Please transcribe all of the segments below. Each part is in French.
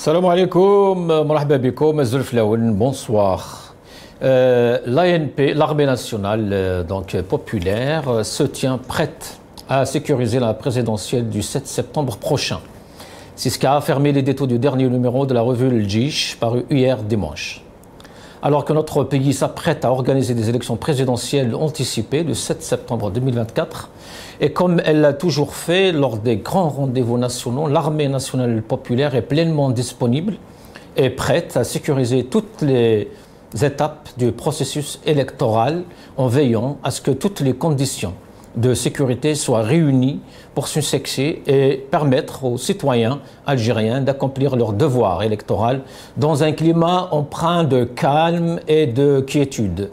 Salam alaikum, marhaba bikoum, Zulflaoun, bonsoir. L'ANP, l'armée nationale donc populaire, se tient prête à sécuriser la présidentielle du 7 septembre prochain. C'est ce qu'a affirmé l'édito du dernier numéro de la revue Le Djish, paru hier dimanche. Alors que notre pays s'apprête à organiser des élections présidentielles anticipées le 7 septembre 2024, et comme elle l'a toujours fait lors des grands rendez-vous nationaux, l'armée nationale populaire est pleinement disponible et prête à sécuriser toutes les étapes du processus électoral en veillant à ce que toutes les conditions de sécurité soient réunies pour se succès et permettre aux citoyens algériens d'accomplir leur devoir électoral dans un climat empreint de calme et de quiétude.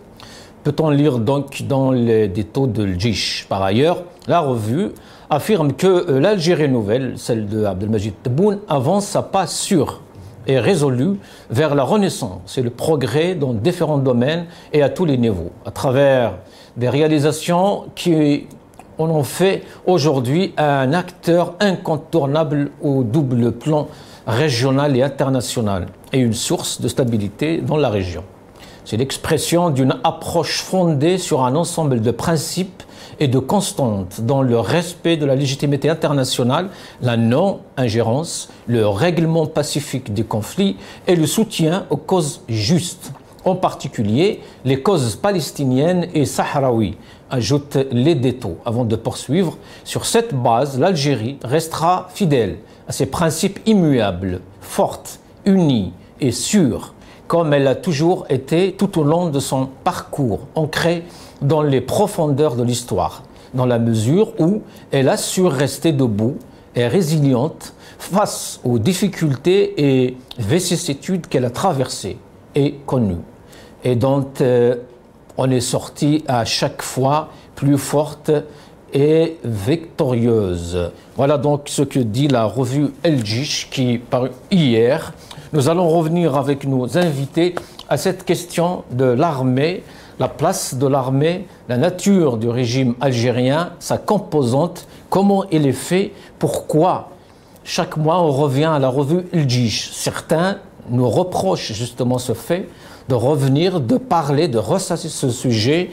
Peut-on lire donc dans l'édito de L'Djish. Par ailleurs, la revue affirme que l'Algérie nouvelle, celle de Abdelmajid Tebboune, avance à pas sûrs et résolus vers la renaissance et le progrès dans différents domaines et à tous les niveaux, à travers des réalisations qui en ont fait aujourd'hui un acteur incontournable au double plan régional et international et une source de stabilité dans la région. C'est l'expression d'une approche fondée sur un ensemble de principes et de constantes dans le respect de la légitimité internationale, la non-ingérence, le règlement pacifique des conflits et le soutien aux causes justes, en particulier les causes palestiniennes et sahraouis, ajoute l'édito. Avant de poursuivre, sur cette base, l'Algérie restera fidèle à ses principes immuables, forte, unie et sûre, comme elle a toujours été tout au long de son parcours, ancrée dans les profondeurs de l'histoire, dans la mesure où elle a su rester debout et résiliente face aux difficultés et vicissitudes qu'elle a traversées et connues, et dont on est sorti à chaque fois plus forte et victorieuse. Voilà donc ce que dit la revue El Djish qui parut hier. Nous allons revenir avec nos invités à cette question de l'armée, la place de l'armée, la nature du régime algérien, sa composante, comment il est fait, pourquoi. Chaque mois, on revient à la revue El Djish. Certains nous reprochent justement ce fait de revenir, de parler, de ressasser ce sujet.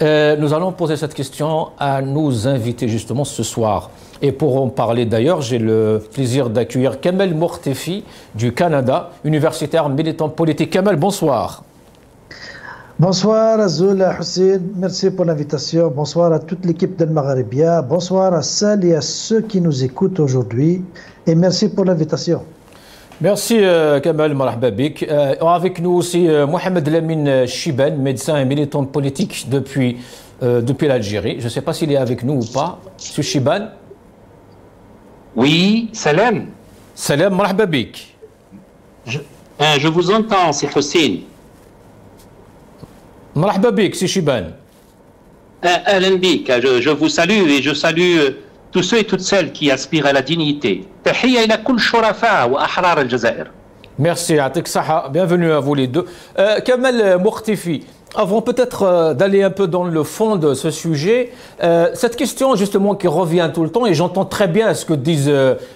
Nous allons poser cette question à nos invités justement ce soir. Et pour en parler d'ailleurs, j'ai le plaisir d'accueillir Kamel Mortefi du Canada, universitaire militant politique. Kamel, bonsoir. Bonsoir Azul Hussein, merci pour l'invitation. Bonsoir à toute l'équipe d'El Magharibia. Bonsoir à celles et à ceux qui nous écoutent aujourd'hui. Et merci pour l'invitation. Merci Kamel Marahbabik. Avec nous aussi Mohamed Lamine Chiban, médecin et militant politique depuis l'Algérie. Je ne sais pas s'il est avec nous ou pas. Monsieur Chiban. Oui, salam. Salam Marahbabik. Je vous entends, c'est Hussein. Marahbabik, c'est Chiban. Alain Bik, je vous salue et je salue tous ceux et toutes celles qui aspirent à la dignité. Merci, Atik Saha. Bienvenue à vous les deux. Kamel Mortefi, avant peut-être d'aller un peu dans le fond de ce sujet, cette question justement qui revient tout le temps, et j'entends très bien ce que disent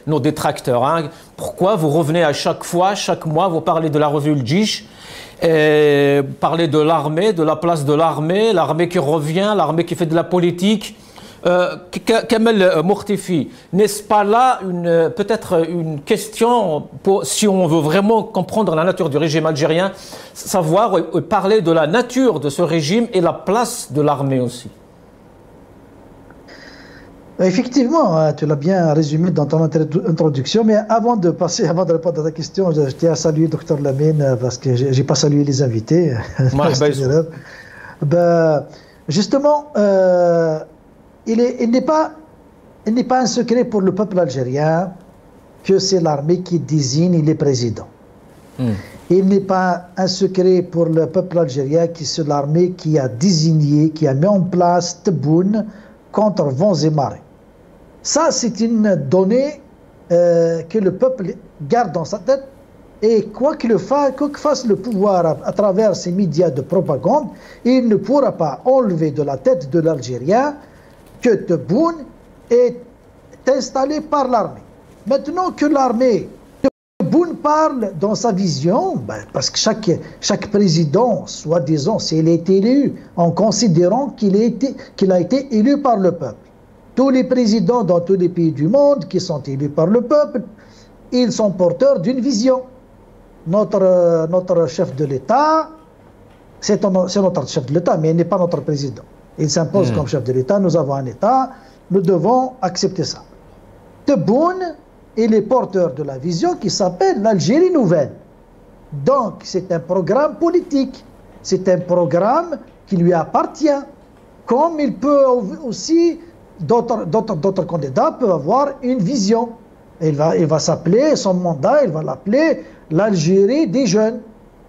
nos détracteurs. Hein. Pourquoi vous revenez à chaque fois, chaque mois, vous parlez de la revue Le Djish, vous parlez de l'armée, de la place de l'armée, l'armée qui revient, l'armée qui fait de la politique. Kamel Mortefi, n'est-ce pas là peut-être une question, si on veut vraiment comprendre la nature du régime algérien, savoir parler de la nature de ce régime et la place de l'armée aussi? Effectivement, tu l'as bien résumé dans ton introduction, mais avant de répondre à ta question, je tiens à saluer Dr Lamine parce que je n'ai pas salué les invités. Justement, il n'est pas un secret pour le peuple algérien que c'est l'armée qui désigne les présidents. Il n'est pas un secret pour le peuple algérien que c'est l'armée qui a désigné, qui a mis en place Tebboune contre vents et marées. Ça, c'est une donnée que le peuple garde dans sa tête. Et quoi que fasse le pouvoir à travers ces médias de propagande, il ne pourra pas enlever de la tête de l'Algérien que Tebboune est installé par l'armée. Maintenant que l'armée, Tebboune parle dans sa vision, parce que chaque président, soi-disant, s'il est élu en considérant qu'il a été élu par le peuple. Tous les présidents dans tous les pays du monde qui sont élus par le peuple, ils sont porteurs d'une vision. Notre chef de l'État, c'est notre chef de l'État, mais il n'est pas notre président. Il s'impose comme chef de l'État, nous avons un État, nous devons accepter ça. Tebboune, il est porteur de la vision qui s'appelle l'Algérie nouvelle. Donc, c'est un programme politique, c'est un programme qui lui appartient, comme il peut aussi, d'autres candidats peuvent avoir une vision. Il va s'appeler, son mandat, il va l'appeler l'Algérie des jeunes.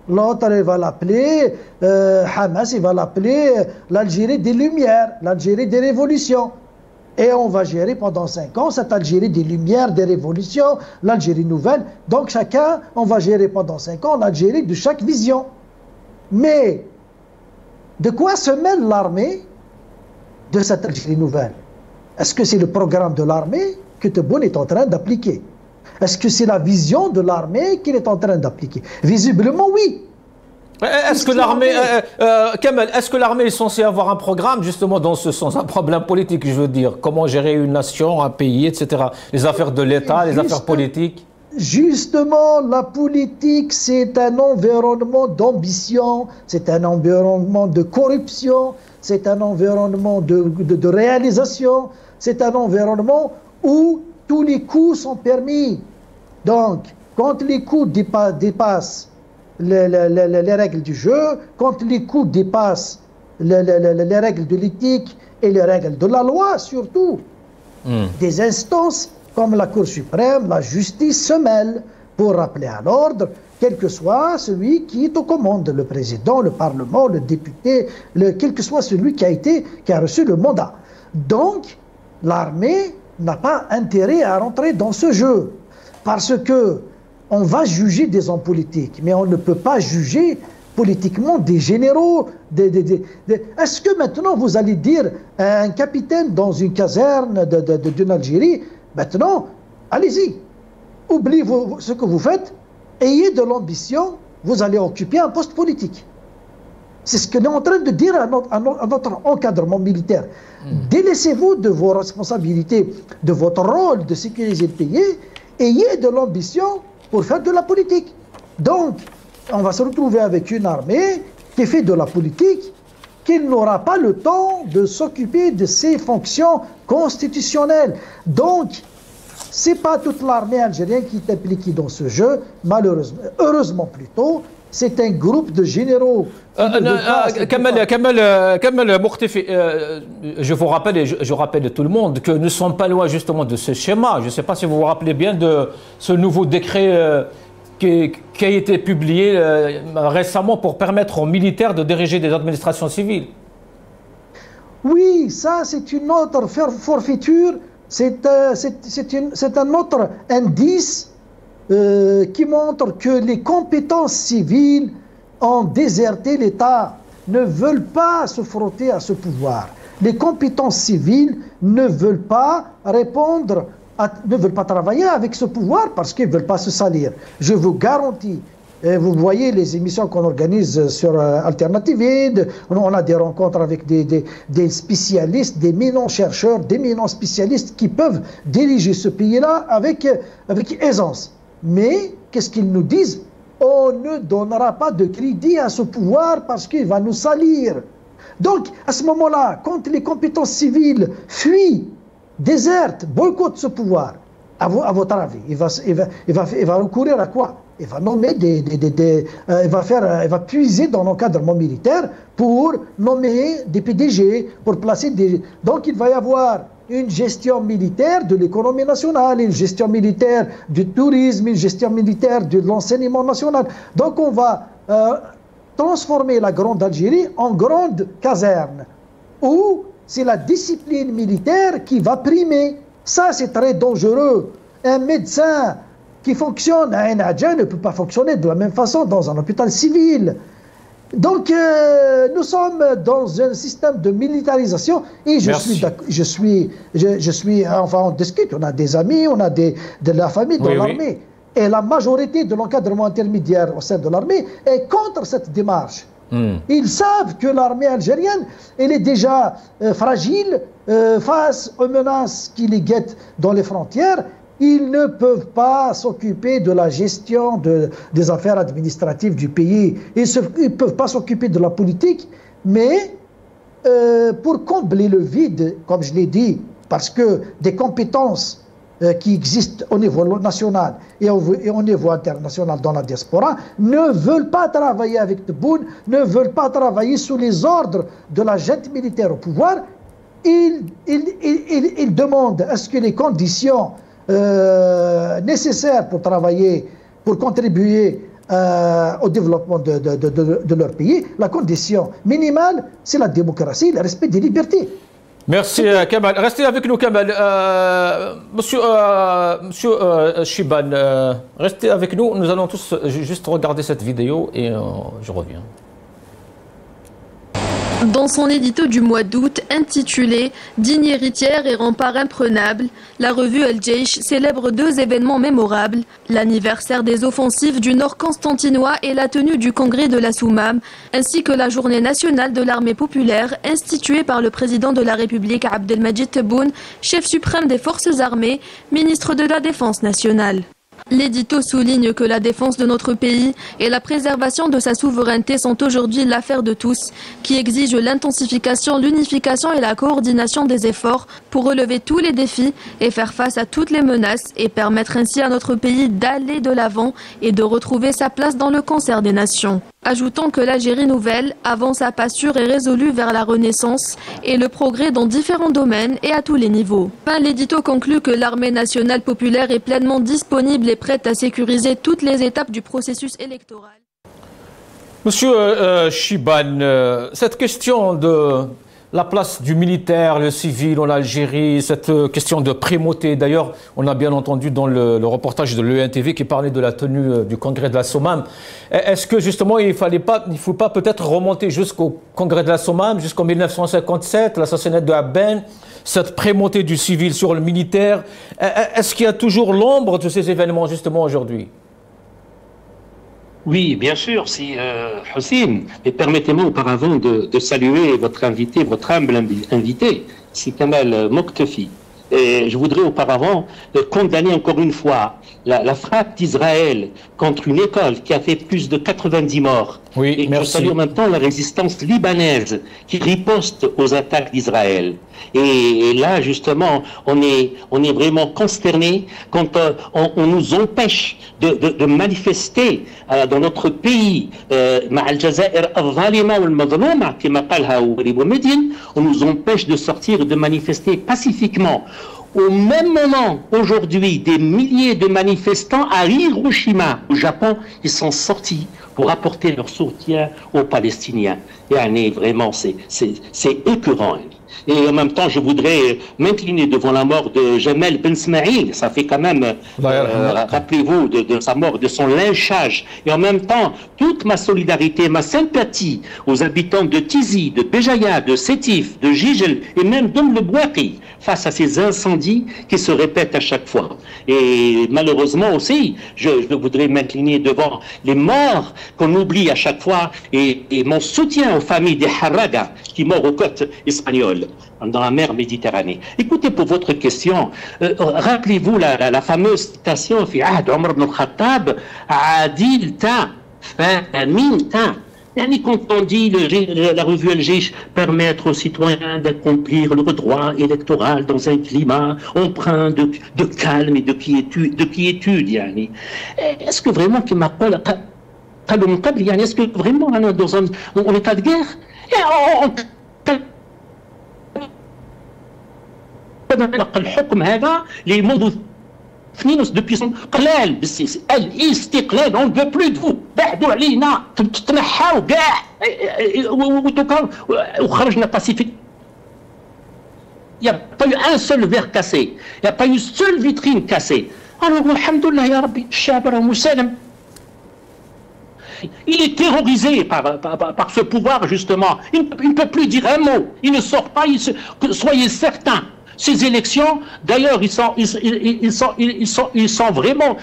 L'autre, il va l'appeler Hamas, il va l'appeler l'Algérie des Lumières, l'Algérie des révolutions. Et on va gérer pendant 5 ans cette Algérie des Lumières, des révolutions, l'Algérie nouvelle. Donc chacun, on va gérer pendant 5 ans l'Algérie de chaque vision. Mais de quoi se mêle l'armée de cette Algérie nouvelle? Est-ce que c'est le programme de l'armée que Tebboune est en train d'appliquer? Est-ce que c'est la vision de l'armée qu'il est en train d'appliquer? Visiblement, oui. Est-ce que l'armée, Kamel, est-ce que l'armée est censée avoir un programme justement dans ce sens, un problème politique, je veux dire, comment gérer une nation, un pays, etc. Les affaires de l'État, les affaires politiques. Justement, la politique, c'est un environnement d'ambition, c'est un environnement de corruption, c'est un environnement de réalisation, c'est un environnement où tous les coups sont permis. Donc, quand les coups dépassent les règles du jeu, quand les coups dépassent les règles de l'éthique et les règles de la loi, surtout, des instances comme la Cour suprême, la justice se mêlent pour rappeler à l'ordre, quel que soit celui qui est aux commandes, le président, le parlement, le député, quel que soit celui qui a reçu le mandat. Donc, l'armée n'a pas intérêt à rentrer dans ce jeu, parce que on va juger des hommes politiques, mais on ne peut pas juger politiquement des généraux. Est-ce que maintenant vous allez dire à un capitaine dans une caserne d'une Algérie, maintenant, allez-y, oubliez ce que vous faites, ayez de l'ambition, vous allez occuper un poste politique. C'est ce que nous sommes en train de dire à notre encadrement militaire. Délaissez-vous de vos responsabilités, de votre rôle de sécuriser le pays, ayez de l'ambition pour faire de la politique. Donc, on va se retrouver avec une armée qui fait de la politique, qui n'aura pas le temps de s'occuper de ses fonctions constitutionnelles. Donc, ce n'est pas toute l'armée algérienne qui est impliquée dans ce jeu, malheureusement. Heureusement plutôt, c'est un groupe de généraux. Kamel Mokhtifi, je vous rappelle et je rappelle à tout le monde que nous ne sommes pas loin justement de ce schéma. Je ne sais pas si vous vous rappelez bien de ce nouveau décret qui a été publié récemment pour permettre aux militaires de diriger des administrations civiles. Oui, ça c'est une autre forfaiture, c'est un autre indice qui montre que les compétences civiles ont déserté l'État, ne veulent pas se frotter à ce pouvoir. Les compétences civiles ne veulent pas répondre, ne veulent pas travailler avec ce pouvoir parce qu'ils ne veulent pas se salir. Je vous garantis, vous voyez les émissions qu'on organise sur Alternative Aid, on a des rencontres avec des spécialistes, des éminents chercheurs, des éminents spécialistes qui peuvent diriger ce pays-là avec aisance. Mais qu'est-ce qu'ils nous disent? On ne donnera pas de crédit à ce pouvoir parce qu'il va nous salir. Donc, à ce moment-là, quand les compétences civiles fuient, désertent, boycottent ce pouvoir, à votre avis, il va recourir à quoi? Il va nommer il va puiser dans l'encadrement militaire pour nommer des PDG, pour placer des... Donc, il va y avoir une gestion militaire de l'économie nationale, une gestion militaire du tourisme, une gestion militaire de l'enseignement national. Donc on va transformer la Grande Algérie en grande caserne, où c'est la discipline militaire qui va primer. Ça, c'est très dangereux. Un médecin qui fonctionne à un Adja ne peut pas fonctionner de la même façon dans un hôpital civil. Donc, nous sommes dans un système de militarisation et je suis, enfin, on discute, on a des amis, on a de la famille dans l'armée. Et la majorité de l'encadrement intermédiaire au sein de l'armée est contre cette démarche. Ils savent que l'armée algérienne, elle est déjà fragile face aux menaces qui les guettent dans les frontières. Ils ne peuvent pas s'occuper de la gestion des affaires administratives du pays. Ils ne peuvent pas s'occuper de la politique, mais pour combler le vide, comme je l'ai dit, parce que des compétences qui existent au niveau national et au niveau international dans la diaspora ne veulent pas travailler avec Tebboune, ne veulent pas travailler sous les ordres de la junte militaire au pouvoir. Ils demandent à ce que les conditions nécessaires pour travailler, pour contribuer au développement de leur pays, la condition minimale, c'est la démocratie, le respect des libertés. Merci Kamal. Restez avec nous Kamal. Monsieur Chiban, restez avec nous. Nous allons tous juste regarder cette vidéo et je reviens. Dans son édito du mois d'août intitulé « Digne héritière et rempart imprenable », la revue El Jaish célèbre deux événements mémorables, l'anniversaire des offensives du Nord constantinois et la tenue du congrès de la Soumam, ainsi que la journée nationale de l'armée populaire instituée par le président de la République Abdelmajid Tebboune, chef suprême des forces armées, ministre de la Défense nationale. L'édito souligne que la défense de notre pays et la préservation de sa souveraineté sont aujourd'hui l'affaire de tous, qui exigent l'intensification, l'unification et la coordination des efforts pour relever tous les défis et faire face à toutes les menaces et permettre ainsi à notre pays d'aller de l'avant et de retrouver sa place dans le concert des nations. Ajoutons que l'Algérie nouvelle avance à pas sûr et résolu vers la renaissance et le progrès dans différents domaines et à tous les niveaux. Enfin, l'édito conclut que l'armée nationale populaire est pleinement disponible et prête à sécuriser toutes les étapes du processus électoral. Monsieur Chiban, cette question de la place du militaire, le civil en Algérie, cette question de primauté. D'ailleurs, on a bien entendu dans le reportage de l'ENTV qui parlait de la tenue du congrès de la Soumam. Est-ce que justement il ne faut pas peut-être remonter jusqu'au congrès de la Soumam, jusqu'en 1957, l'assassinat de Aben, cette primauté du civil sur le militaire? Est-ce qu'il y a toujours l'ombre de ces événements justement aujourd'hui? Oui, bien sûr, si Hossein, mais permettez-moi auparavant de saluer votre invité, votre humble invité, c'est Kamal Moktefi. Et je voudrais auparavant condamner encore une fois la frappe d'Israël contre une école qui a fait plus de 90 morts. Oui, et je salue en même temps la résistance libanaise qui riposte aux attaques d'Israël. Et là, justement, on est vraiment consterné quand on nous empêche de manifester dans notre pays. On nous empêche de sortir et de manifester pacifiquement. Au même moment, aujourd'hui, des milliers de manifestants à Hiroshima, au Japon, ils sont sortis pour apporter leur soutien aux Palestiniens. Et vraiment, c'est écœurant. Et en même temps, je voudrais m'incliner devant la mort de Jamel Ben Smaïl. Ça fait quand même, rappelez-vous, de sa mort, de son lynchage. Et en même temps, toute ma solidarité, ma sympathie aux habitants de Tizi, de Béjaïa, de Sétif, de Jijel et même d'Oum le Bouaki face à ces incendies qui se répètent à chaque fois. Et malheureusement aussi, je voudrais m'incliner devant les morts qu'on oublie à chaque fois et mon soutien aux familles des Harraga qui meurent aux côtes espagnoles dans la mer Méditerranée. Écoutez, pour votre question, rappelez-vous la fameuse citation في عهد عمر بن الخطاب عادل تا فمين تا. Quand on dit la revue El Jaish permettre aux citoyens d'accomplir leur droit électoral dans un climat empreint de calme et de quiétude, يعني. Est-ce que vraiment que ma parole est-ce que vraiment on est dans un état de guerre? الحكم هذا لمنذ depuis son قلال الاستقلال on ne veut plus de vous بعدوا علينا تتنحاو كاع وخرجنا pacifique. Il n'y a pas eu un seul verre cassé, il n'y a pas eu une seule vitrine cassée. Alors alhamdoulilah ya Rabbi, الشعب راه مسالم. Il est terrorisé par ce pouvoir justement, il ne peut plus dire un mot, il ne sort pas, soyez certains Ces élections, d'ailleurs, ils sont vraiment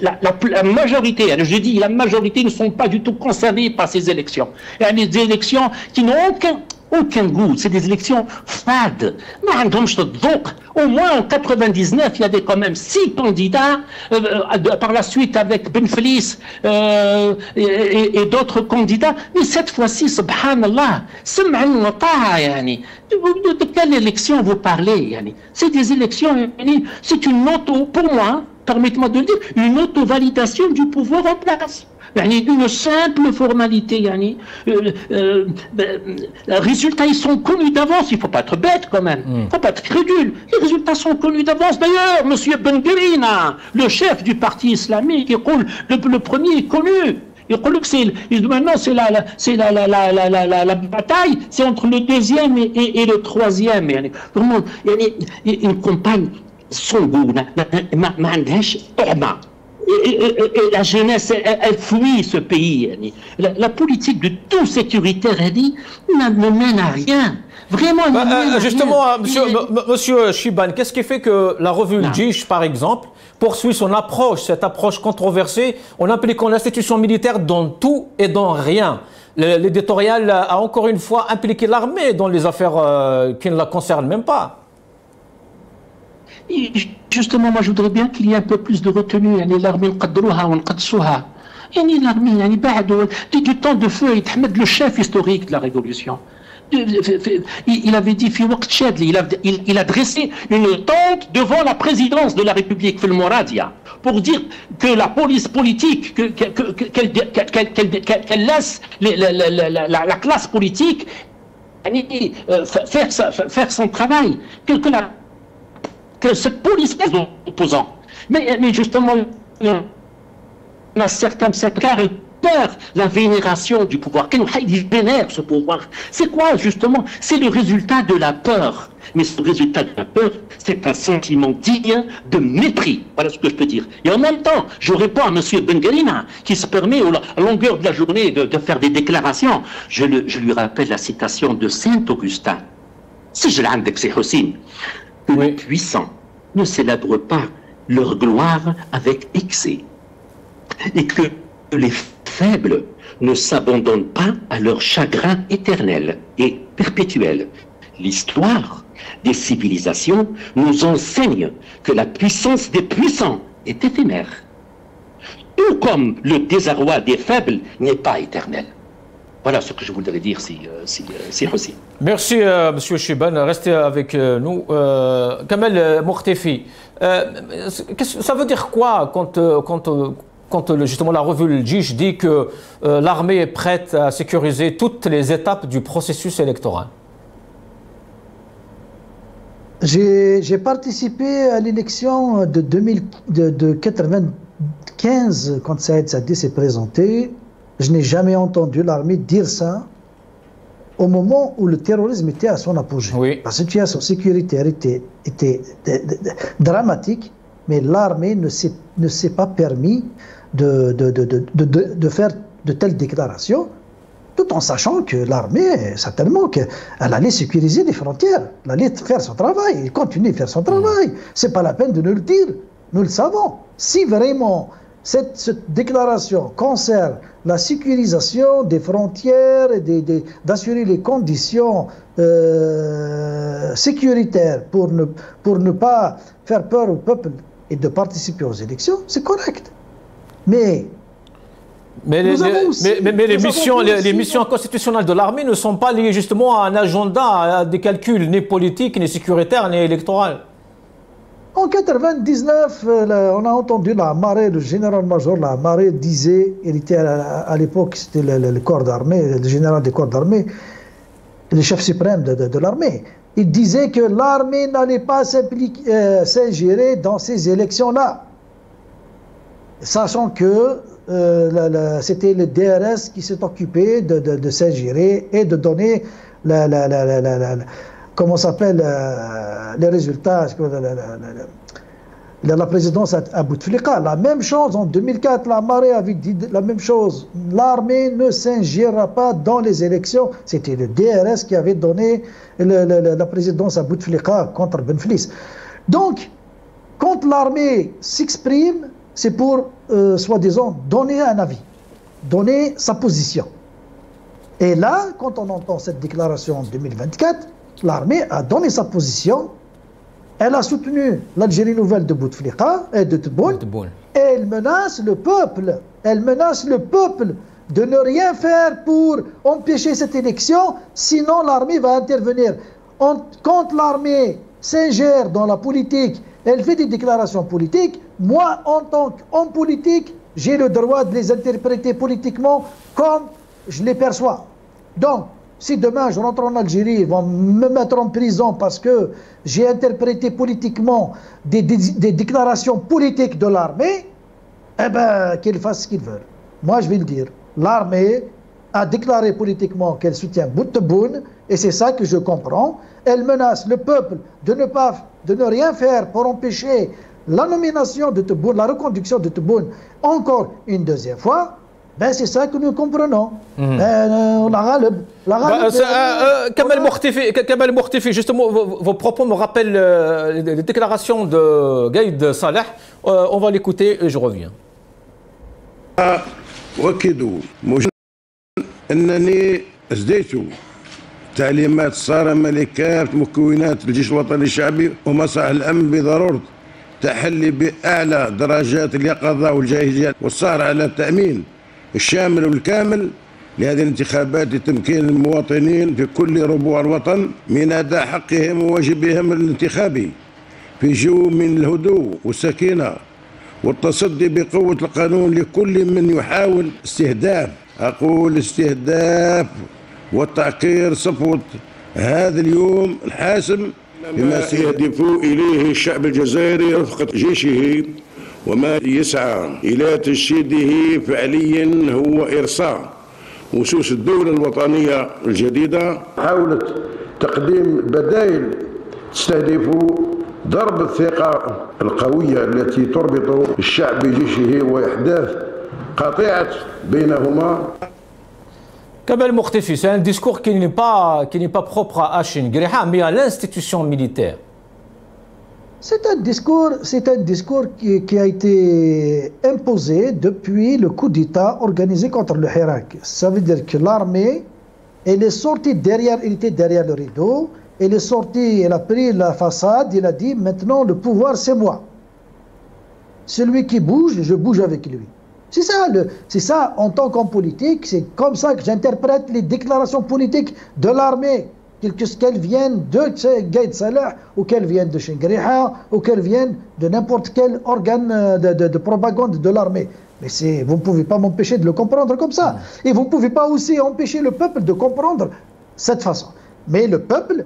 la majorité. Je dis la majorité ne sont pas du tout concernés par ces élections. Il y a des élections qui n'ont aucun goût. C'est des élections fades. Au moins en 99, il y avait quand même 6 candidats. Par la suite, avec Ben Felice et d'autres candidats. Mais cette fois-ci, subhanallah, de quelle élection vous parlez? C'est des élections, c'est une auto, pour moi, permettez-moi de le dire, une auto-validation du pouvoir en place. Une simple formalité. Les résultats, ils sont connus d'avance. Il ne faut pas être bête quand même. Il ne faut pas être crédule. Les résultats sont connus d'avance. D'ailleurs, M. Ben Guerina, le chef du parti islamique, le premier est connu. Il dit que maintenant c'est la bataille, c'est entre le deuxième et le troisième. Vraiment, une campagne sans goût. Et la jeunesse, elle fuit ce pays. La politique de tout sécuritaire, elle dit, ne mène à rien. Vraiment, justement, monsieur Chiban, qu'est-ce qui fait que la revue Djish, par exemple, poursuit son approche, cette approche controversée, en impliquant l'institution militaire dans tout et dans rien? L'éditorial a encore une fois impliqué l'armée dans les affaires qui ne la concernent même pas. Justement, moi je voudrais bien qu'il y ait un peu plus de retenue. L'armée, l'armée, du temps de feu, le chef historique de la révolution. Il avait dit, il a dressé une tente devant la présidence de la République, pour dire que la police politique, qu'elle laisse la classe politique faire son travail, que cette police opposant. Mais justement, on a certains secteurs peur la vénération du pouvoir. Ils vénèrent ce pouvoir. C'est quoi justement? C'est le résultat de la peur. Mais ce résultat de la peur, c'est un sentiment digne de mépris. Voilà ce que je peux dire. Et en même temps, je réponds à M. Ben Guerina, qui se permet à longueur de la journée de faire des déclarations. Je lui rappelle la citation de Saint-Augustin. Si je l'ai c'est Hossein. Que les puissants ne célèbrent pas leur gloire avec excès et que les faibles ne s'abandonnent pas à leur chagrin éternel et perpétuel. L'histoire des civilisations nous enseigne que la puissance des puissants est éphémère, tout comme le désarroi des faibles n'est pas éternel. Voilà ce que je voudrais dire, si aussi. Merci, M. Chiban. Restez avec nous. Kamel Mourtefi, ça veut dire quoi quand justement la revue Djish dit que l'armée est prête à sécuriser toutes les étapes du processus électoral? J'ai participé à l'élection de 1995 quand Saïd Saadi s'est présenté. Je n'ai jamais entendu l'armée dire ça au moment où le terrorisme était à son apogée. Oui. La situation sécuritaire était dramatique, mais l'armée ne s'est pas permis de faire de telles déclarations, tout en sachant que l'armée, certainement, qu'elle allait sécuriser les frontières, elle allait faire son travail, elle continue de faire son travail. C'est pas la peine de nous le dire, nous le savons. Si vraiment cette déclaration concerne la sécurisation des frontières et d'assurer les conditions sécuritaires pour ne pas faire peur au peuple et de participer aux élections, c'est correct. Mais les missions constitutionnelles de l'armée ne sont pas liées justement à un agenda, à des calculs ni politiques, ni sécuritaires, ni électoraux. En 99, on a entendu la marée, le général-major, la marée disait, il était à l'époque, c'était le corps d'armée, le général des corps d'armée, le chef suprême de l'armée. Il disait que l'armée n'allait pas s'ingérer dans ces élections-là, sachant que c'était le DRS qui s'est occupé de s'ingérer et de donner comment s'appelle les résultats, Il a la présidence à Bouteflika. La même chose en 2004, la marée avait dit la même chose. L'armée ne s'injillera pas dans les élections. C'était le DRS qui avait donné la présidence à Bouteflika contre Benflis. Donc, quand l'armée s'exprime, c'est pour, soi-disant, donner un avis, donner sa position. Et là, quand on entend cette déclaration en 2024, l'armée a donné sa position. Elle a soutenu l'Algérie nouvelle de Bouteflika et de Tebboune. Et elle menace le peuple. Elle menace le peuple de ne rien faire pour empêcher cette élection, sinon l'armée va intervenir. Quand l'armée s'ingère dans la politique, elle fait des déclarations politiques, moi, en tant qu'homme politique, j'ai le droit de les interpréter politiquement comme je les perçois. Donc, si demain je rentre en Algérie, ils vont me mettre en prison parce que j'ai interprété politiquement des déclarations politiques de l'armée, eh bien, qu'ils fassent ce qu'ils veulent. Moi, je vais le dire. L'armée a déclaré politiquement qu'elle soutient Tebboune, et c'est ça que je comprends. Elle menace le peuple de ne rien faire pour empêcher la nomination de Tebboune, la reconduction de Tebboune, encore une deuxième fois. Ben c'est ça que nous comprenons. Kamal Mourtifi, justement, vos propos me rappellent les déclarations de Gaïd Saleh. On va l'écouter et je reviens. أنني أسديت تعليمات صارمة لكافة مكونات الجيش الوطني الشعبي ومصالح الأمن بضرورة تحلي بأعلى درجات اليقظة والجاهزية والسهر على التأمين الشامل والكامل لهذه الانتخابات لتمكين المواطنين في كل ربوع الوطن من أداء حقهم وواجبهم الانتخابي في جو من الهدوء والسكينة والتصدي بقوة القانون لكل من يحاول استهداف والتعكير صفوة هذا اليوم الحاسم بما سيهدف إليه الشعب الجزائري رفقة جيشه وما يسعى إلى تجسيده فعليا هو إرساء أسس الدولة الوطنية الجديدة. حاولت تقديم بدائل تستهدف ضرب الثقة القوية التي تربط الشعب بجيشه وإحداث قطيعة بينهما. Kamal Mourtifi, c'est un discours qui n'est pas propre à Hachin Gueriha, mais à l'institution militaire. C'est un discours qui a été imposé depuis le coup d'État organisé contre le Hirak. Ça veut dire que l'armée, elle est sortie elle était derrière le rideau, elle est sortie, elle a pris la façade, elle a dit maintenant le pouvoir c'est moi. Celui qui bouge, je bouge avec lui. C'est ça en tant qu'homme politique, c'est comme ça que j'interprète les déclarations politiques de l'armée. Qu'elles viennent de Gaïd Saleh, ou qu'elles viennent de Gueriha, ou qu'elles viennent de n'importe quel organe de propagande de l'armée. Mais vous ne pouvez pas m'empêcher de le comprendre comme ça. Et vous ne pouvez pas aussi empêcher le peuple de comprendre cette façon. Mais le peuple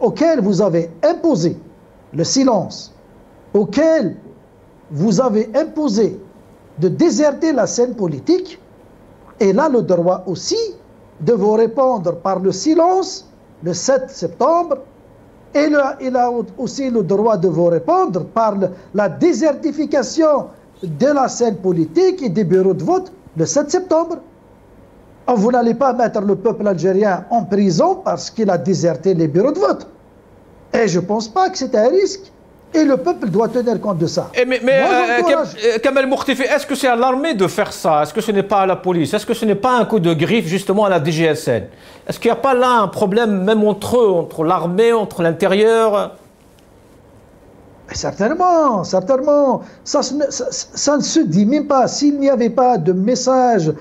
auquel vous avez imposé le silence, auquel vous avez imposé de déserter la scène politique, et là le droit aussi de vous répondre par le silence le 7 septembre, et il a aussi le droit de vous répondre par la désertification de la scène politique et des bureaux de vote le 7 septembre. Vous n'allez pas mettre le peuple algérien en prison parce qu'il a déserté les bureaux de vote. Et je ne pense pas que c'est un risque. Et le peuple doit tenir compte de ça. Mais Kamal Mourtifi, est-ce que c'est à l'armée de faire ça? Est-ce que ce n'est pas à la police? Est-ce que ce n'est pas un coup de griffe justement à la DGSN? Est-ce qu'il n'y a pas là un problème même entre eux, entre l'armée, entre l'intérieur? Certainement, certainement. Ça ne se dit même pas. S'il n'y avait pas de message,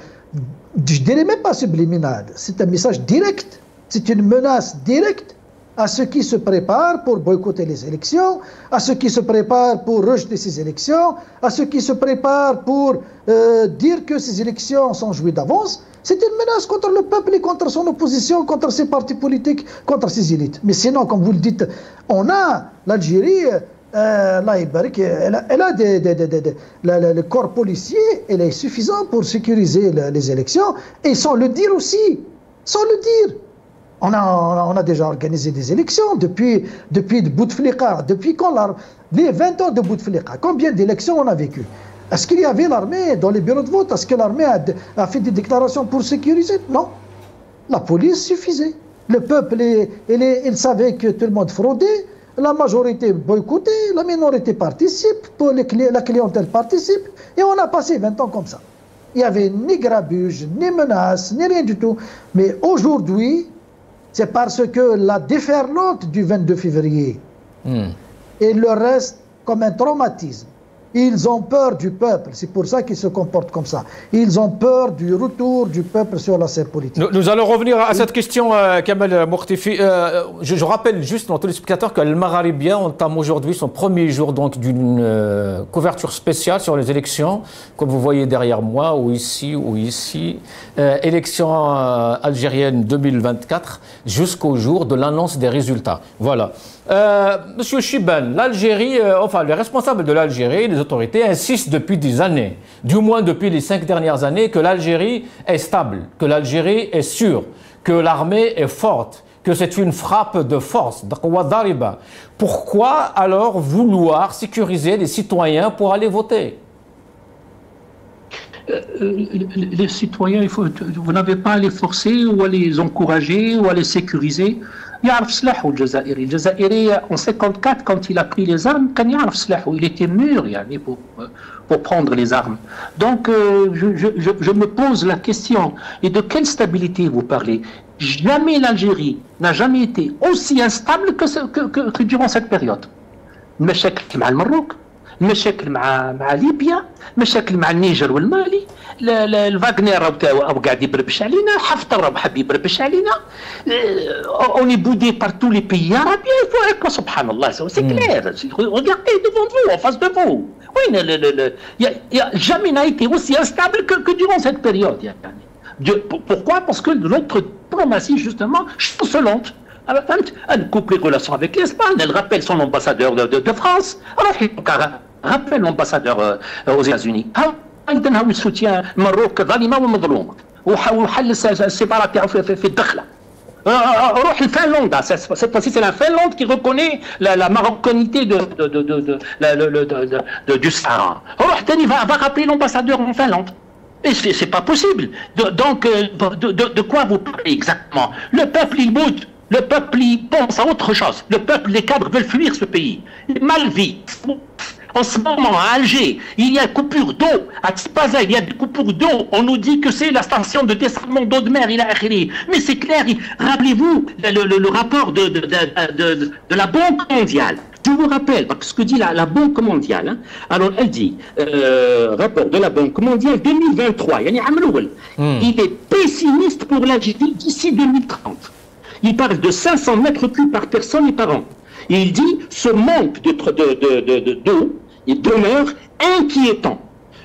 je ne dirais même pas subliminal, c'est un message direct. C'est une menace directe à ceux qui se préparent pour boycotter les élections, à ceux qui se préparent pour rejeter ces élections, à ceux qui se préparent pour dire que ces élections sont jouées d'avance. C'est une menace contre le peuple et contre son opposition, contre ses partis politiques, contre ses élites. Mais sinon, comme vous le dites, on a l'Algérie, elle a le corps policier, elle est suffisant pour sécuriser les élections, et sans le dire aussi, sans le dire. On a déjà organisé des élections depuis Bouteflika, depuis quand les 20 ans de Bouteflika. Combien d'élections on a vécu? Est-ce qu'il y avait l'armée dans les bureaux de vote? Est-ce que l'armée a fait des déclarations pour sécuriser? Non. La police suffisait. Le peuple, il savait que tout le monde fraudait. La majorité boycottait, la minorité participe, la clientèle participe. Et on a passé 20 ans comme ça. Il n'y avait ni grabuge, ni menace, ni rien du tout. Mais aujourd'hui, c'est parce que la déferlante du 22 février, et le reste comme un traumatisme. Ils ont peur du peuple, c'est pour ça qu'ils se comportent comme ça. Ils ont peur du retour du peuple sur la scène politique. Nous allons revenir à cette question, Kamel Mourtifi. Je rappelle juste dans tous les spectateurs que le Maghrébien entame aujourd'hui son premier jour d'une couverture spéciale sur les élections, comme vous voyez derrière moi, ou ici. Élections algériennes 2024, jusqu'au jour de l'annonce des résultats. Voilà. Monsieur Chibane, l'Algérie, les responsables de l'Algérie, les autorités insistent depuis des années, du moins depuis les 5 dernières années, que l'Algérie est stable, que l'Algérie est sûre, que l'armée est forte, que c'est une frappe de force. Pourquoi alors vouloir sécuriser les citoyens pour aller voter? Les citoyens, vous n'avez pas à les forcer ou à les encourager ou à les sécuriser. يعرف سلاحه الجزائري. الجزائري en 54 quand il a pris les armes كان يعرف سلاحه. Il était mûr يعني pour prendre les armes. Donc je me pose la question, et de quelle stabilité vous parlez? Jamais l'Algérie n'a jamais été aussi instable que durant cette période. المشاكل مع المغرب، المشاكل مع ليبيا، مشاكل مع النيجر والمالي، الفاغنر قاعد يبربش علينا، حفتر حاب يبربش علينا. On est boudé par tous les pays arabes. Il faut être, subhanallah, c'est clair. Regardez devant vous, en face de vous. Oui, il a jamais n'a été aussi instable que durant cette période. Pourquoi? Parce que notre diplomatie, justement, chancelante. Elle coupe les relations avec l'Espagne, elle rappelle son ambassadeur de France, rappelle l'ambassadeur aux États-Unis. Il soutient Maroc ظالمة ومظلومة وحل السفارة تاعو في الدخلة. روح الفنلندا, cette fois-ci c'est la Finlande qui reconnaît la marocanité du Sahara. روح تاني va rappeler l'ambassadeur en Finlande. Et c'est pas possible. Donc de quoi vous parlez exactement? Le peuple il boude. Le peuple il pense à autre chose. Le peuple, les cadres veulent fuir ce pays. Mal vit. En ce moment, à Alger, il y a coupure d'eau. À Tipaza, il y a des coupures d'eau. On nous dit que c'est la station de dessalement d'eau de mer. Mais c'est clair. Rappelez-vous le rapport de la Banque mondiale. Je vous rappelle ce que dit la Banque mondiale. Hein. Alors, elle dit, rapport de la Banque mondiale 2023, il est pessimiste pour l'Algérie d'ici 2030. Il parle de 500 mètres cubes par personne et par an. Et il dit, ce manque d'eau demeure inquiétant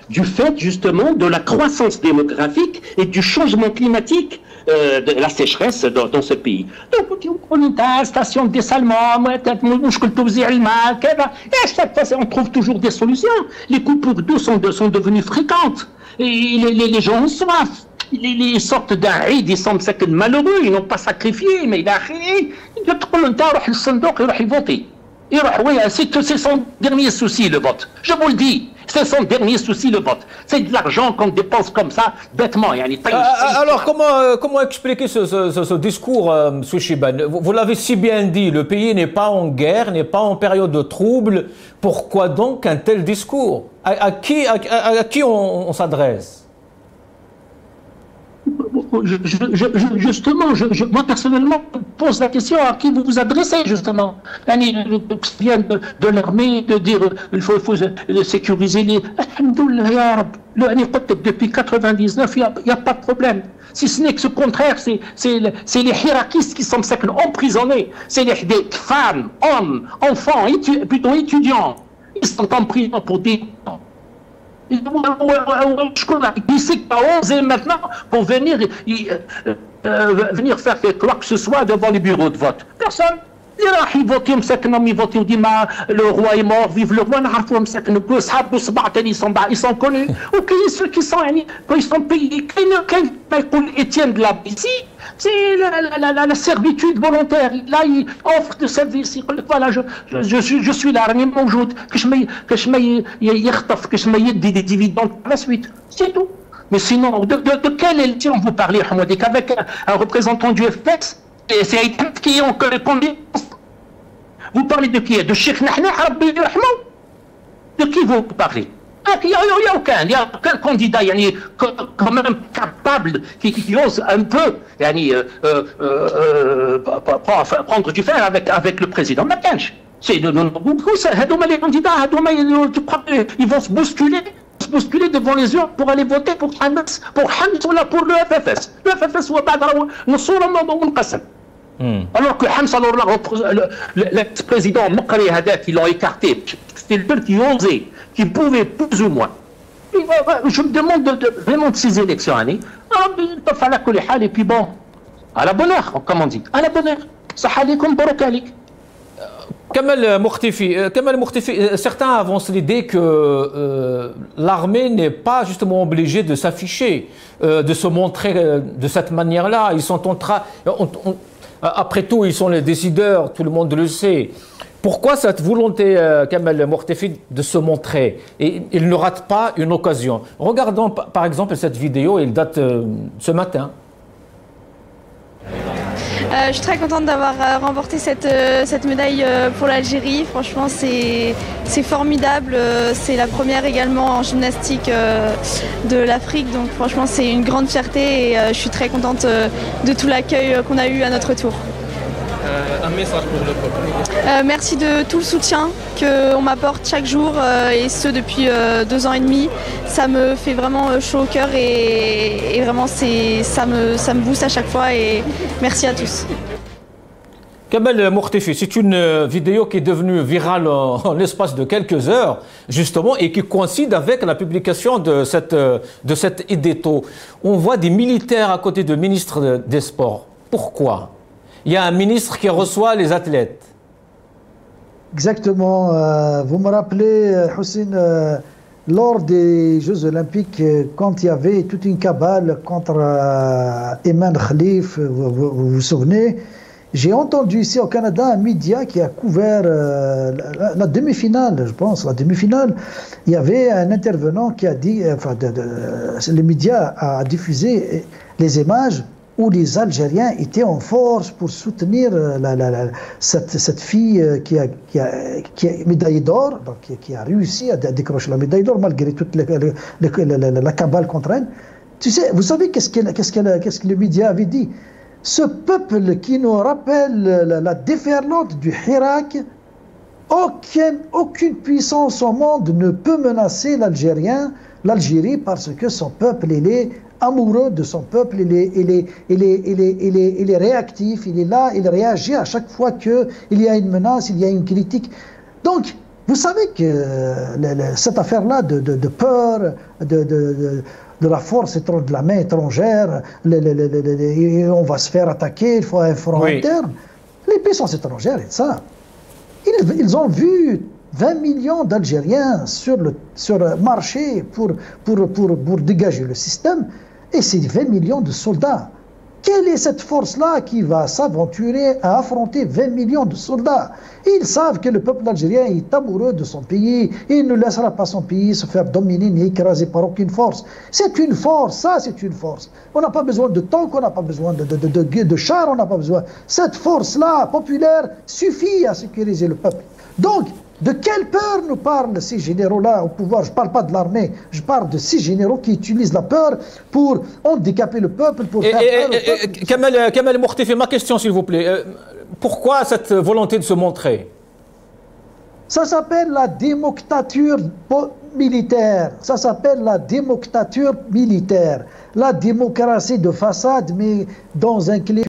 du fait justement de la croissance démographique et du changement climatique, de la sécheresse dans ce pays. Donc on est à la station de dessalement, et à chaque fois on trouve toujours des solutions. Les coupures d'eau sont devenues fréquentes et les gens ont soif. Ils sortent d'un Eid, ils sont malheureux, ils n'ont pas sacrifié, mais il a créé. C'est son dernier souci, le vote. Je vous le dis, c'est son dernier souci, le vote. C'est de l'argent qu'on dépense comme ça, bêtement. Alors, comment expliquer ce discours, M. Chibane? Vous l'avez si bien dit, le pays n'est pas en guerre, n'est pas en période de trouble. Pourquoi donc un tel discours? À qui on s'adresse? Justement, moi personnellement, je pose la question à qui vous vous adressez, justement. Vient de l'armée de dire il faut sécuriser les. Depuis 99, il n'y a pas de problème. Si ce n'est que ce contraire, c'est les hiérarchistes qui sont emprisonnés. C'est des femmes, hommes, enfants, plutôt étudiants. Ils sont en prison pour des ans. Qui c'est qui a osé maintenant pour venir faire quoi que ce soit devant les bureaux de vote? Personne. اللي راح يفوتيو مساكنهم يفوتيو ديما لو روا اي مور فيف لو روا نعرفوهم مساكن صحاب صباع تاني يسون كوني وكاين سو كي سون يعني كي سون بي كاين ما يقول اتيان دو لابيسي سي لا سيرفيتود فولونتير لا اوفر دو سيرفيس يقول لك فوالا جو سوي لا راني موجود كاش ما يخطف كاش ما يدي دي ديفيدون لا سويت سي تو. Mais sinon, de quelle élection vous parlez, Hamodik, avec un représentant du FPX? Et c'est Aïdem qui est en connaissance. Vous parlez de qui? De Cheikh Nahna, Rabbi Rahman? De qui vous parlez? Il n'y a aucun candidat quand même capable qui ose un peu prendre du fer avec le président. C'est les candidats, ils vont se bousculer devant les urnes pour aller voter pour Hamas ou là pour le FFS. Le FFS ou alors que Hamas, l'ex-président Mokri Hadak, ils l'ont écarté. C'était le seul qui osait, qui pouvait plus ou moins. Je me demande vraiment de ces élections. Et puis bon, à la bonne heure, comme on dit. À la bonne heure. Sahalikum Borokalik. Kamel Mokhtifi, certains avancent l'idée que l'armée n'est pas justement obligée de s'afficher, de se montrer de cette manière-là. Ils sont en train, après tout, ils sont les décideurs, tout le monde le sait. Pourquoi cette volonté, Kamel Mokhtifi, de se montrer? Et il ne rate pas une occasion. Regardons par exemple cette vidéo, elle date ce matin. Je suis très contente d'avoir remporté cette médaille pour l'Algérie. Franchement, c'est formidable. C'est la première également en gymnastique de l'Afrique. Donc franchement, c'est une grande fierté et je suis très contente de tout l'accueil qu'on a eu à notre tour. Un message pour le peuple. Merci de tout le soutien qu'on m'apporte chaque jour et ce depuis 2 ans et demi. Ça me fait vraiment chaud au cœur et vraiment ça me booste à chaque fois et merci à tous. Kamel Mokhtifi, c'est une vidéo qui est devenue virale en l'espace de quelques heures, justement, et qui coïncide avec la publication de cette édito. On voit des militaires à côté du ministre des Sports. Pourquoi? Il y a un ministre qui reçoit les athlètes. Exactement. Vous me rappelez, Houssine, lors des Jeux Olympiques, quand il y avait toute une cabale contre Eman Khalif, vous vous souvenez, j'ai entendu ici au Canada un média qui a couvert la demi-finale, je pense, la demi-finale. Il y avait un intervenant qui a dit, le média a diffusé les images où les Algériens étaient en force pour soutenir cette fille qui est médaillée d'or, qui a réussi à décrocher la médaille d'or malgré toute la cabale contre elle. Tu sais, vous savez qu'est-ce que le média avait dit? Ce peuple qui nous rappelle la déferlante du Hirak, aucune puissance au monde ne peut menacer l'Algérie parce que son peuple, il est amoureux de son peuple, il est réactif, il est là, il réagit à chaque fois qu'il y a une menace, il y a une critique. Donc, vous savez que cette affaire-là de peur, de la force, de la main étrangère, on va se faire attaquer, il faut un front interne. Les puissances étrangères et ça, ils ont vu 20 millions d'Algériens sur marcher pour dégager le système, et c'est 20 millions de soldats. Quelle est cette force-là qui va s'aventurer à affronter 20 millions de soldats? Ils savent que le peuple algérien est amoureux de son pays, il ne laissera pas son pays se faire dominer ni écraser par aucune force. C'est une force, ça c'est une force. On n'a pas besoin de tanks, on n'a pas besoin de chars, on n'a pas besoin. Cette force-là, populaire, suffit à sécuriser le peuple. Donc, de quelle peur nous parlent ces généraux-là au pouvoir? Je ne parle pas de l'armée, je parle de ces généraux qui utilisent la peur pour handicaper le peuple, pour faire peur au peuple. Kamel Mokhtifi, ma question s'il vous plaît. Pourquoi cette volonté de se montrer? Ça s'appelle la démoctature militaire. Ça s'appelle la démoctature militaire. La démocratie de façade, mais dans un climat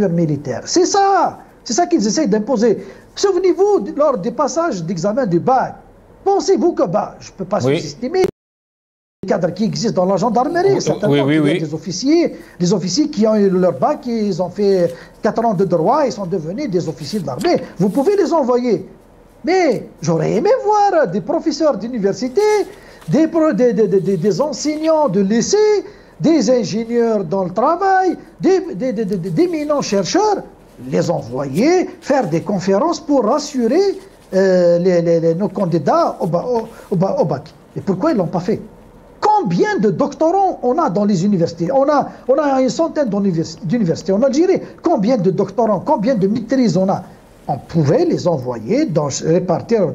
militaire. C'est ça! C'est ça qu'ils essaient d'imposer. Souvenez-vous, lors des passages d'examen du bac, pensez-vous que je ne peux pas sous-estimer cadres qui existent dans la gendarmerie. Certainement, il y a des officiers qui ont eu leur bac, ils ont fait 4 ans de droit, ils sont devenus des officiers de l'armée. Vous pouvez les envoyer. Mais j'aurais aimé voir des professeurs d'université, des enseignants de lycée, des ingénieurs dans le travail, d'éminents chercheurs, les envoyer, faire des conférences pour rassurer nos candidats au bac. Et pourquoi ils ne l'ont pas fait? Combien de doctorants on a dans les universités? On a une centaine d'universités en Algérie. Combien de doctorants, combien de maîtrises on a? On pouvait les envoyer, répartir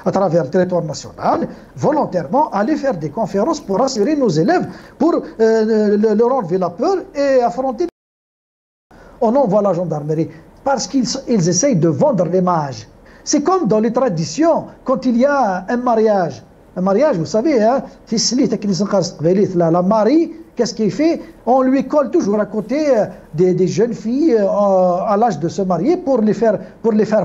à travers le territoire national, volontairement, aller faire des conférences pour rassurer nos élèves, pour leur enlever la peur et affronter. On envoie la gendarmerie parce qu'ils essayent de vendre l'image. C'est comme dans les traditions, quand il y a un mariage. Un mariage, vous savez, hein, la mariée, qu'est-ce qu'il fait? On lui colle toujours à côté des jeunes filles à l'âge de se marier pour les faire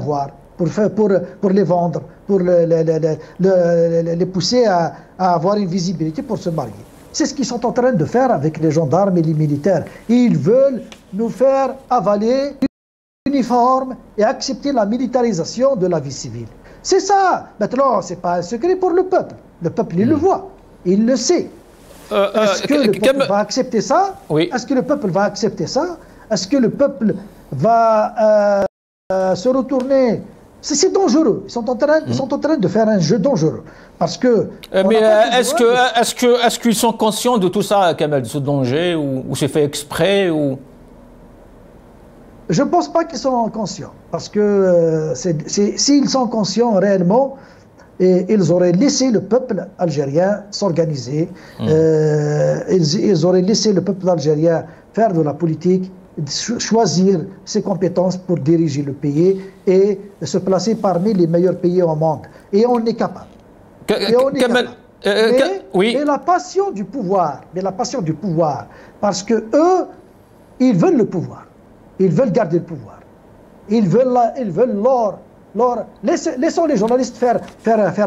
voir, pour les vendre, pour les pousser à avoir une visibilité pour se marier. C'est ce qu'ils sont en train de faire avec les gendarmes et les militaires. Ils veulent nous faire avaler l'uniforme et accepter la militarisation de la vie civile. C'est ça. Maintenant, ce n'est pas un secret pour le peuple. Le peuple, il le voit. Il le sait. Est-ce que le peuple va accepter ça? Oui. Est-ce que le peuple va accepter ça? Est-ce que le peuple va se retourner? C'est dangereux. Ils sont en train de faire un jeu dangereux. Parce que... mais est-ce qu'ils sont conscients de tout ça, Kamel, de ce danger, ou c'est fait exprès ou... Je ne pense pas qu'ils sont conscients. Parce que s'ils sont conscients réellement, ils auraient laissé le peuple algérien s'organiser. Ils auraient laissé le peuple algérien faire de la politique, choisir ses compétences pour diriger le pays et se placer parmi les meilleurs pays au monde. Et on est capable. Mais la passion du pouvoir, parce que eux, ils veulent le pouvoir. Ils veulent garder le pouvoir. Ils veulent l'or. Laissons les journalistes faire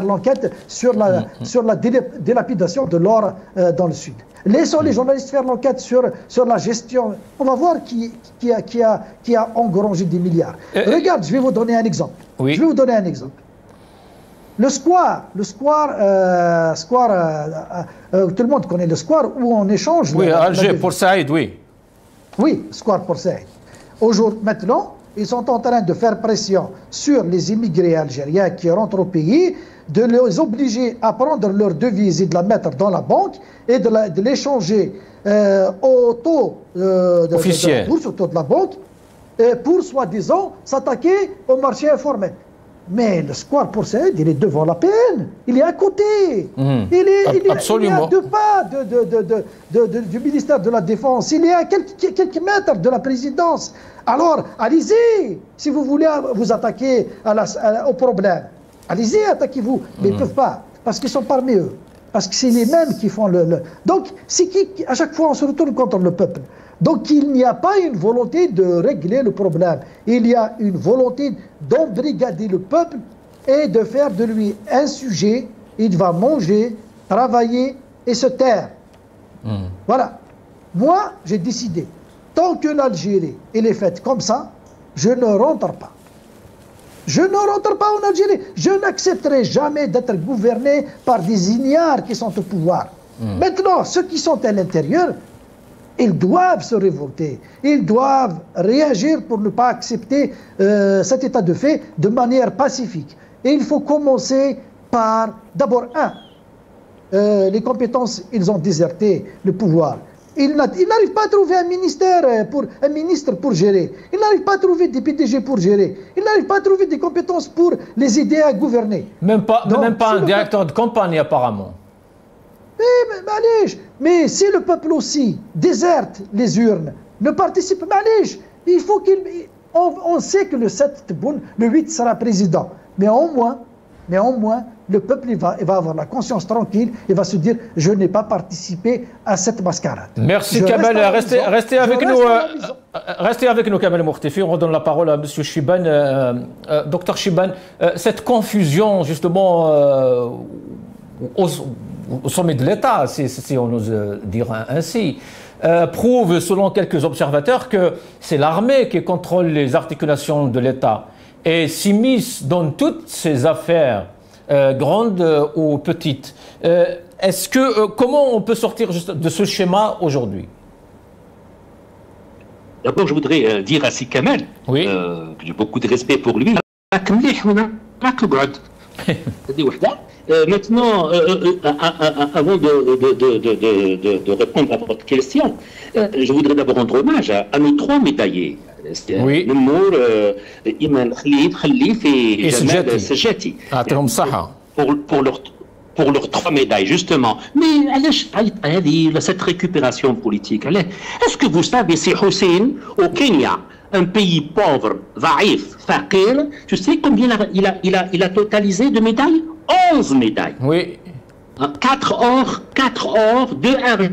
l'enquête sur la dilapidation de l'or dans le sud. Laissons les journalistes faire l'enquête sur la gestion. On va voir qui a engrangé des milliards. Regarde, je vais vous donner un exemple. Oui. Je vais vous donner un exemple. Le square, tout le monde connaît le square où on échange. Oui, Alger, pour Saïd, oui. Oui, square pour Saïd. Maintenant, ils sont en train de faire pression sur les immigrés algériens qui rentrent au pays, de les obliger à prendre leur devise et de la mettre dans la banque et de l'échanger au taux officiel, de la bourse, au taux de la banque, pour soi-disant s'attaquer au marché informel. Mais le square pour Saïd, il est devant la peine, il est à côté, il est à 2 pas du ministère de la Défense, il est à quelques mètres de la présidence. Alors, allez-y, si vous voulez vous attaquer au problème, allez-y, attaquez-vous, mais ils ne peuvent pas, parce qu'ils sont parmi eux, parce que c'est les mêmes qui font Donc, c'est à chaque fois on se retourne contre le peuple. Donc il n'y a pas une volonté de régler le problème. Il y a une volonté d'embrigader le peuple et de faire de lui un sujet. Il va manger, travailler et se taire. Voilà. Moi, j'ai décidé, tant que l'Algérie est faite comme ça, je ne rentre pas. Je ne rentre pas en Algérie. Je n'accepterai jamais d'être gouverné par des ignares qui sont au pouvoir. Maintenant, ceux qui sont à l'intérieur, ils doivent se révolter, ils doivent réagir pour ne pas accepter cet état de fait de manière pacifique. Et il faut commencer par, d'abord, les compétences, ils ont déserté le pouvoir. Ils n'arrivent pas à trouver un ministre pour gérer. Ils n'arrivent pas à trouver des PDG pour gérer. Ils n'arrivent pas à trouver des compétences pour les aider à gouverner. Même pas un directeur de campagne apparemment. Mais si le peuple aussi déserte les urnes, ne participe pas, il faut on sait que le 7 Tebboune, le 8 sera président. Mais au moins, le peuple il va avoir la conscience tranquille, il va se dire je n'ai pas participé à cette mascarade. Merci Kamel, restez avec nous. Restez avec nous Kamel Mourtifi, on redonne la parole à M. Chibane. Docteur Chibane, cette confusion justement au sommet de l'État, si on ose dire ainsi, prouve, selon quelques observateurs, que c'est l'armée qui contrôle les articulations de l'État et s'immisce dans toutes ces affaires, grandes ou petites. Comment on peut sortir de ce schéma aujourd'hui? D'abord, je voudrais dire à Si Kamel, oui. Que j'ai beaucoup de respect pour lui. Maintenant, avant de répondre à votre question, je voudrais d'abord rendre hommage à nos 3 médaillés. Oui. Nemour, Iman Khalif et Jamal Sajati. Pour leurs 3 médailles, justement. Mais cette récupération politique, est-ce que vous savez, si Hussein, au Kenya, un pays pauvre, vaïf, fakir, tu sais combien il a totalisé de médailles? 11 médailles. Oui. 4 or, 2 argent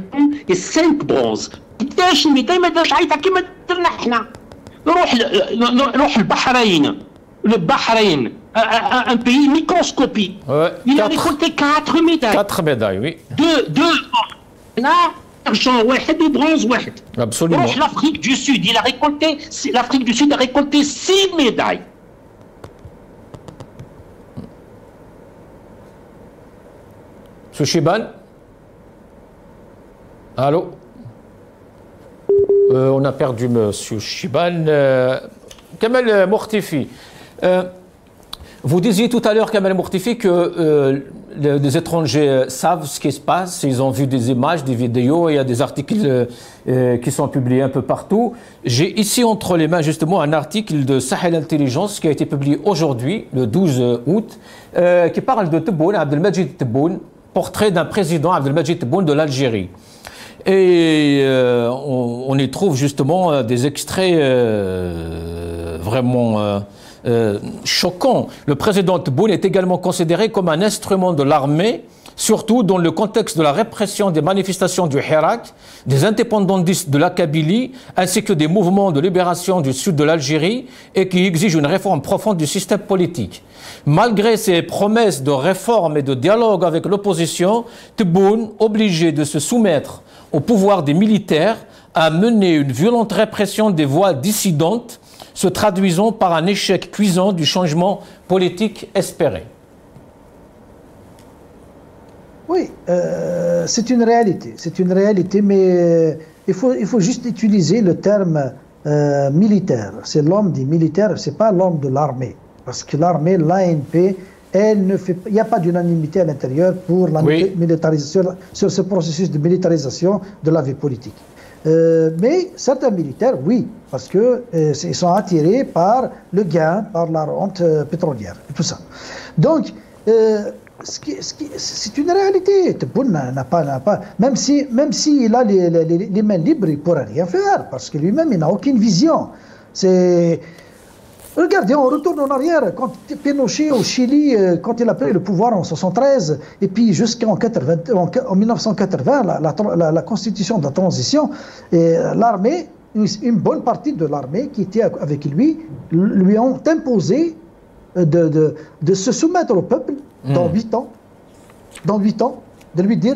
et 5 bronzes. قداش الميداي ما داش عيطها كيما درنا احنا. نروح البحرين. Un pays microscopique. Ouais, il a récolté 4 médailles. 4 médailles, oui. 2 argent واحد et bronze واحد. Absolument. L'Afrique du Sud, l'Afrique du Sud a récolté 6 médailles. Monsieur Chiban? Allô? On a perdu Monsieur Chiban. Kamel Mortifi. Vous disiez tout à l'heure, Kamel Mortifi, que les étrangers savent ce qui se passe. Ils ont vu des images, des vidéos. Il y a des articles qui sont publiés un peu partout. J'ai ici entre les mains justement un article de Sahel Intelligence qui a été publié aujourd'hui, le 12 août, qui parle de Tebboune, Abdelmajid Tebboune, portrait d'un président, Abdelmajid Tebboune, de l'Algérie. Et on y trouve justement des extraits vraiment choquants. Le président Tebboune est également considéré comme un instrument de l'armée, surtout dans le contexte de la répression des manifestations du Hirak, des indépendantistes de la Kabylie, ainsi que des mouvements de libération du sud de l'Algérie et qui exigent une réforme profonde du système politique. Malgré ses promesses de réforme et de dialogue avec l'opposition, Tebboune, obligé de se soumettre au pouvoir des militaires, a mené une violente répression des voix dissidentes, se traduisant par un échec cuisant du changement politique espéré. Oui, c'est une réalité, mais il faut juste utiliser le terme militaire. C'est l'homme des militaires, c'est pas l'homme de l'armée. Parce que l'armée, l'ANP, il n'y a pas d'unanimité à l'intérieur pour la militarisation, sur ce processus de militarisation de la vie politique. Mais certains militaires, oui, parce qu'ils sont attirés par le gain, par la rente pétrolière, et tout ça. Donc, c'est une réalité. Tebboune n'a pas, même s'il a les mains libres, il ne pourra rien faire, parce que lui-même, il n'a aucune vision. Regardez, on retourne en arrière. Quand Pinochet au Chili, quand il a pris le pouvoir en 1973, et puis jusqu'en 1980, la constitution de la transition, l'armée, une bonne partie de l'armée qui était avec lui ont imposé de se soumettre au peuple dans 8 ans, de lui dire,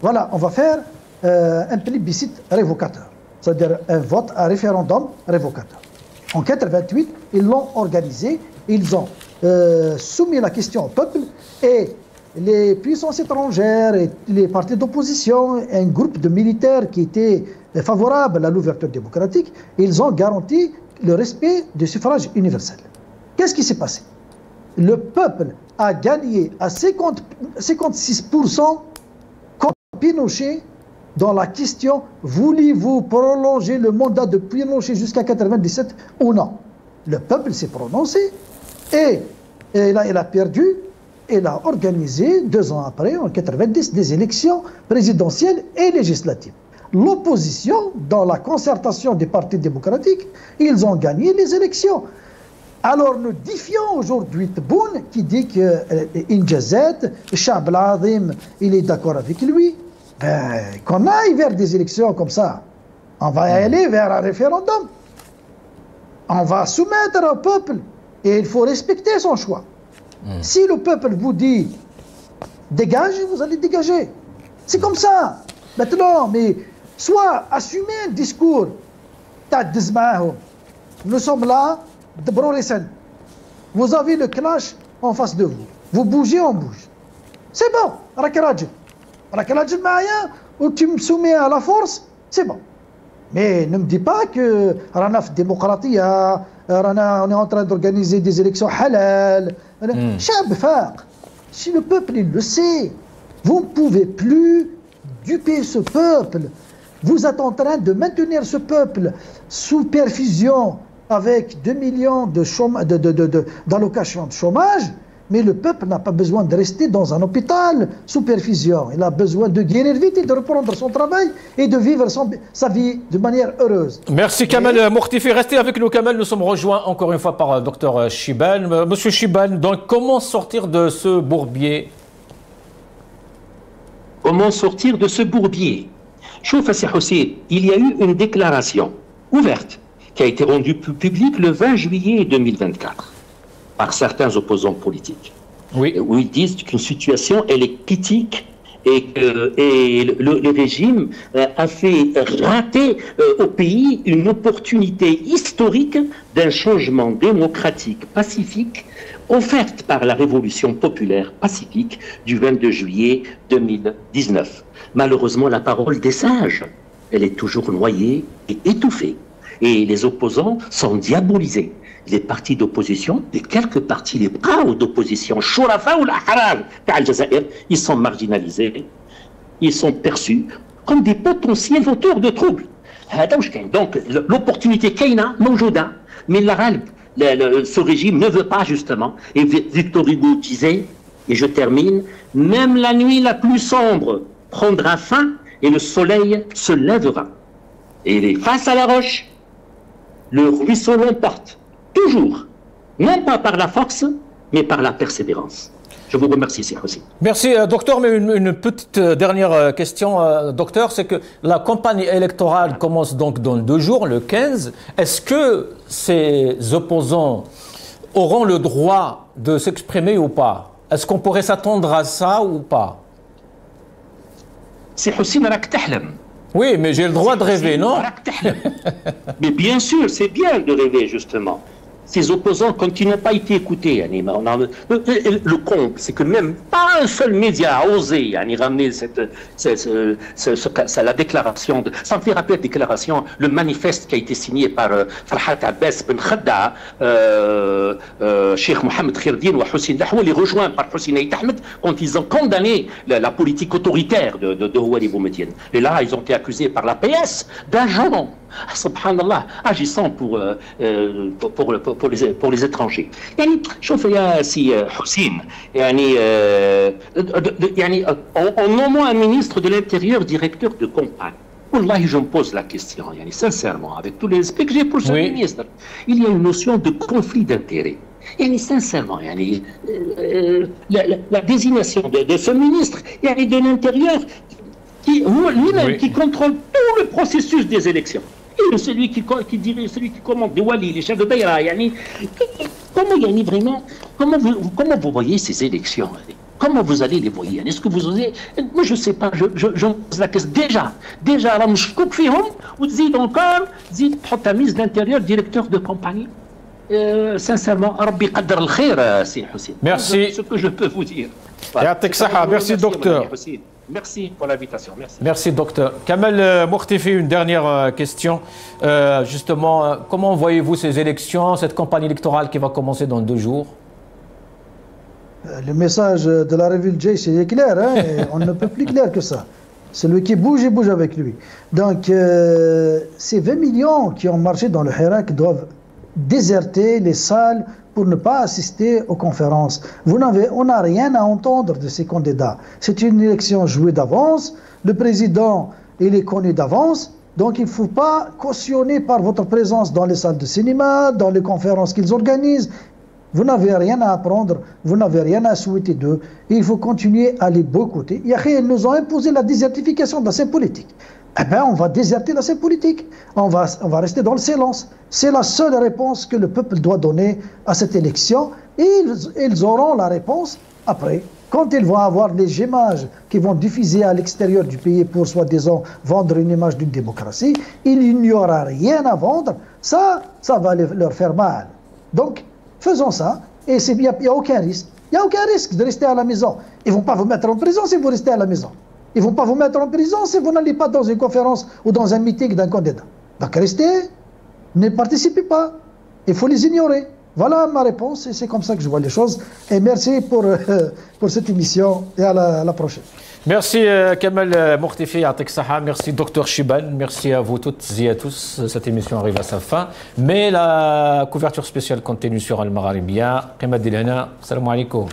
voilà, on va faire un plébiscite révocateur, c'est-à-dire un vote, un référendum révocateur. En 1988, ils l'ont organisé, ils ont soumis la question au peuple et les puissances étrangères et les partis d'opposition, un groupe de militaires qui étaient favorables à l'ouverture démocratique, ils ont garanti le respect du suffrage universel. Qu'est-ce qui s'est passé? Le peuple a gagné à 56% contre Pinochet dans la question « Voulez-vous prolonger le mandat de Pinochet jusqu'à 1997 ou non ?» Le peuple s'est prononcé et il a perdu. Il a organisé 2 ans après, en 1990, des élections présidentielles et législatives. L'opposition, dans la concertation des partis démocratiques, ils ont gagné les élections. Alors nous défions aujourd'hui Tebboune qui dit que Injazet, Chab al-Azim, il est d'accord avec lui. Qu'on aille vers des élections comme ça. On va aller vers un référendum. On va soumettre au peuple et il faut respecter son choix. Si le peuple vous dit dégage, vous allez dégager. C'est comme ça. Maintenant, mais soit assumer un discours, nous sommes là, vous avez le clash en face de vous. Vous bougez, on bouge. C'est bon, Rakarajil Maya, ou tu me soumets à la force, c'est bon. Mais ne me dis pas que Rana fait démocratie, on est en train d'organiser des élections halal. Si le peuple il le sait, vous ne pouvez plus duper ce peuple. Vous êtes en train de maintenir ce peuple sous perfusion avec 2 millions d'allocations de chômage, mais le peuple n'a pas besoin de rester dans un hôpital sous perfusion. Il a besoin de guérir vite et de reprendre son travail et de vivre sa vie de manière heureuse. Merci Kamel Mourtifi. Restez avec nous Kamel, nous sommes rejoints encore une fois par Dr Chibane. Monsieur Chibane, donc comment sortir de ce bourbier? Comment sortir de ce bourbier? Chouf Assi Hussein, il y a eu une déclaration ouverte qui a été rendue publique le 20 juillet 2024 par certains opposants politiques, où ils disent qu'une situation elle est critique et que le régime a fait rater au pays une opportunité historique d'un changement démocratique pacifique offerte par la révolution populaire pacifique du 22 juillet 2019. Malheureusement, la parole des sages, elle est toujours noyée et étouffée. Et les opposants sont diabolisés. Les partis d'opposition, et quelques partis, les bras d'opposition, Shurafa ou l'Ahrar, ils sont marginalisés. Ils sont perçus comme des potentiels auteurs de troubles. Donc, l'opportunité Keina, Mawjouda, mais ce régime ne veut pas justement. Et Victor Hugo disait, et je termine, même la nuit la plus sombre prendra fin et le soleil se lèvera. Et face à la roche, le ruisseau l'emporte. Toujours, non pas par la force, mais par la persévérance. Je vous remercie, c'est aussi. Merci, docteur. Mais une petite dernière question, docteur, c'est que la campagne électorale commence donc dans 2 jours, le 15. Est-ce que ces opposants auront le droit de s'exprimer ou pas? Est-ce qu'on pourrait s'attendre à ça ou pas? C'est Hussein Rak Tahlam. Oui, mais j'ai le droit de rêver, non? Mais bien sûr, c'est bien de rêver, justement. Ces opposants, quand ils n'ont pas été écoutés, le comble, c'est que même pas un seul média a osé ramener la déclaration. Ça me fait rappeler la déclaration, le manifeste qui a été signé par Farhat Abbas Ben Khadda, Cheikh Mohamed Khirdine ou Hussein Dahouali, rejoint par Hussein Aït Ahmed, quand ils ont condamné la politique autoritaire de Ouali Boumediene. Et là, ils ont été accusés par la PS d'agents, subhanallah, agissant pour les étrangers. شوف يا سي حسين en nommant un ministre de l'Intérieur directeur de campagne. Wallahi, je me pose la question, sincèrement, avec tous les respects que j'ai pour ce ministre, il y a une notion de conflit d'intérêts. Sincèrement, la désignation de ce ministre de l'Intérieur lui-même qui contrôle tout le processus des élections. Et celui qui commande des Wali, les chefs de Beira, comment vous voyez ces élections? Comment vous allez les voir? Est-ce que vous osez? Moi, je ne sais pas, je pose la question. Déjà, là, je coupe fihom, ou dites encore, dites ta mise d'intérieur, directeur de compagnie. Sincèrement, Rabbi Qadr al-Khair, c'est Hussein. Merci. C'est ce que je peux vous dire. Voilà. Merci, docteur. Merci pour l'invitation. Merci. Merci, docteur. Kamel Mourtifi, une dernière question. Justement, comment voyez-vous ces élections, cette campagne électorale qui va commencer dans 2 jours? Le message de la revue Le Jaysh est clair, on ne peut plus clair que ça. Celui qui bouge, il bouge avec lui. Donc, ces 20 millions qui ont marché dans le Hirak doivent déserter les salles pour ne pas assister aux conférences. On n'a rien à entendre de ces candidats. C'est une élection jouée d'avance. Le président, il est connu d'avance. Donc il ne faut pas cautionner par votre présence dans les salles de cinéma, dans les conférences qu'ils organisent. Vous n'avez rien à apprendre, vous n'avez rien à souhaiter d'eux. Il faut continuer à les boycotter. Ils nous ont imposé la désertification de la scène politique. Eh bien, on va déserter la scène politique. On va rester dans le silence. C'est la seule réponse que le peuple doit donner à cette élection. Et ils auront la réponse après. quand ils vont avoir les images qui vont diffuser à l'extérieur du pays pour soi-disant vendre une image d'une démocratie, il n'y aura rien à vendre. Ça va leur faire mal. Donc, faisons ça, et il n'y a aucun risque. Il n'y a aucun risque de rester à la maison. Ils ne vont pas vous mettre en prison si vous restez à la maison. Ils ne vont pas vous mettre en prison si vous n'allez pas dans une conférence ou dans un meeting d'un candidat. Donc restez, ne participez pas. Il faut les ignorer. Voilà ma réponse et c'est comme ça que je vois les choses. Et merci pour cette émission et à la prochaine. Merci Kamal Mourtifi, merci Dr Chiban, merci à vous toutes et à tous. Cette émission arrive à sa fin, mais la couverture spéciale continue sur Al Magharibia. Salam alaikum.